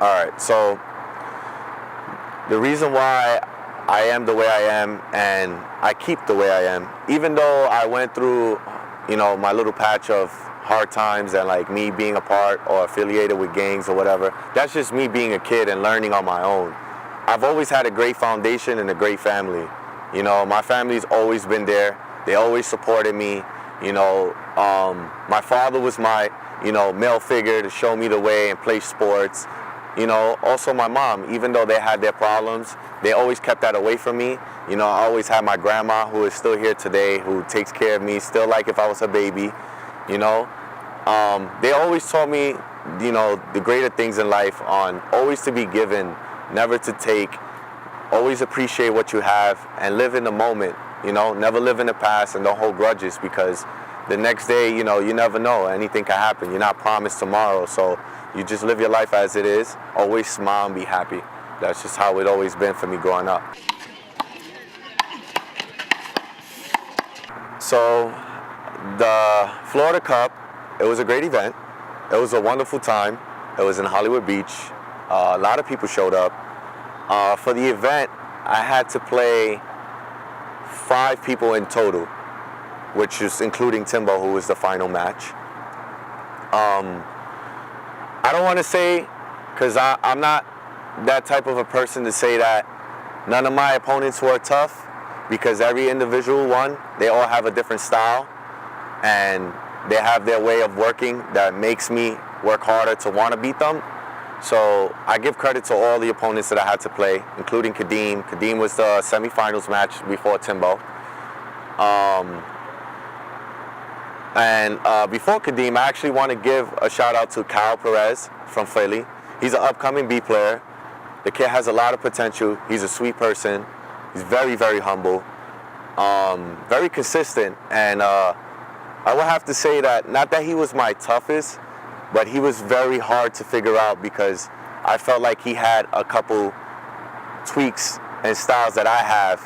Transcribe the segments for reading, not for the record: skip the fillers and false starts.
All right, so the reason why I am the way I am and I keep the way I am, even though I went through, my little patch of hard times and like me being a part or affiliated with gangs or whatever, that's just me being a kid and learning on my own. I've always had a great foundation and a great family. My family's always been there. They always supported me. My father was my, male figure to show me the way and play sports. Also my mom, even though they had their problems, they always kept that away from me. I always had my grandma, who is still here today, who takes care of me, still like if I was a baby, They always taught me, the greater things in life, on always to be given, never to take, always appreciate what you have and live in the moment, never live in the past and don't hold grudges, because the next day, you never know, anything can happen. You're not promised tomorrow, so you just live your life as it is, always smile and be happy. That's just how it always been for me growing up. So the Florida Cup, it was a great event. It was a wonderful time. It was in Hollywood Beach. A lot of people showed up. For the event, I had to play 5 people in total, which is including Timbo, who was the final match. I don't want to say, because I'm not that type of a person to say that none of my opponents were tough, because every individual one, they all have a different style, and they have their way of working that makes me work harder to want to beat them. So I give credit to all the opponents that I had to play, including Kadeem. Kadeem was the semifinals match before Timbo. Before Kadeem, I actually want to give a shout out to Kyle Perez from Philly. He's an upcoming B player. The kid has a lot of potential. He's a sweet person. He's very, very humble, very consistent. And I would have to say that, not that he was my toughest, but he was very hard to figure out, because I felt like he had a couple tweaks and styles that I have,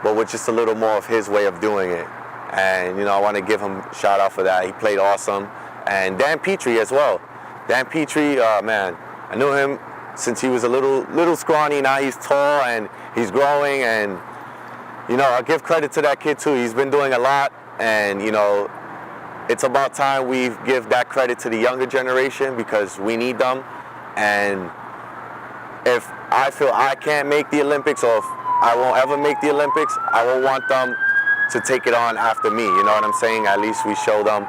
but with just a little more of his way of doing it. And, I want to give him a shout out for that. He played awesome. And Dan Petrie as well. Dan Petrie, man, I knew him since he was a little scrawny. Now he's tall and he's growing. And, I give credit to that kid too. He's been doing a lot. And, it's about time we give that credit to the younger generation, because we need them. And if I feel I can't make the Olympics, or if I won't ever make the Olympics, I will want them to take it on after me. You know what I'm saying? At least we show them,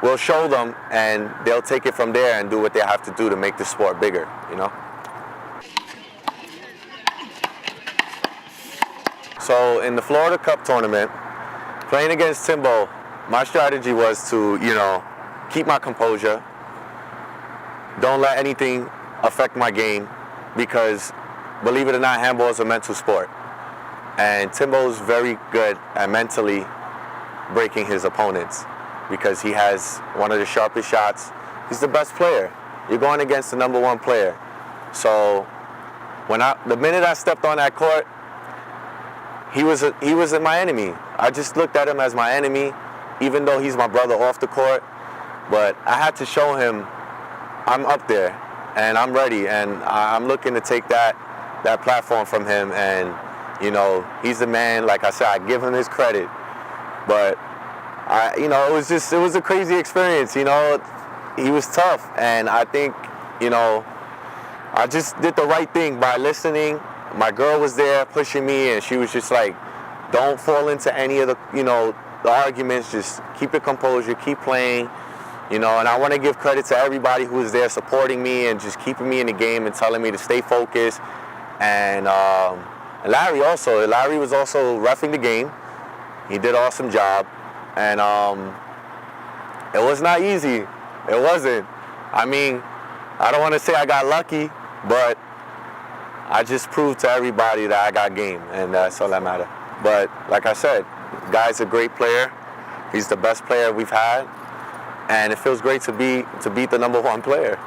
we'll show them, and they'll take it from there and do what they have to do to make the sport bigger, So in the Florida Cup tournament, playing against Timbo, my strategy was to, keep my composure. Don't let anything affect my game, because, believe it or not, handball is a mental sport. And Timbo's very good at mentally breaking his opponents, because he has one of the sharpest shots. He's the best player. You're going against the #1 player. So the minute I stepped on that court, he was my enemy. I just looked at him as my enemy, even though he's my brother off the court. But I had to show him I'm up there and I'm ready, and I'm looking to take that platform from him. And he's the man. Like I said, I give him his credit. But it was a crazy experience. He was tough, and I think I just did the right thing by listening. My girl was there pushing me, and she was just like, don't fall into any of the arguments. Just keep your composure, keep playing, and I want to give credit to everybody who was there supporting me and just keeping me in the game and telling me to stay focused. And Larry was also reffing the game. He did an awesome job. And it was not easy. It wasn't. I mean, I don't want to say I got lucky, but I just proved to everybody that I got game, and that's all that matters. But like I said, the guy's a great player. He's the best player we've had, and it feels great to beat the #1 player.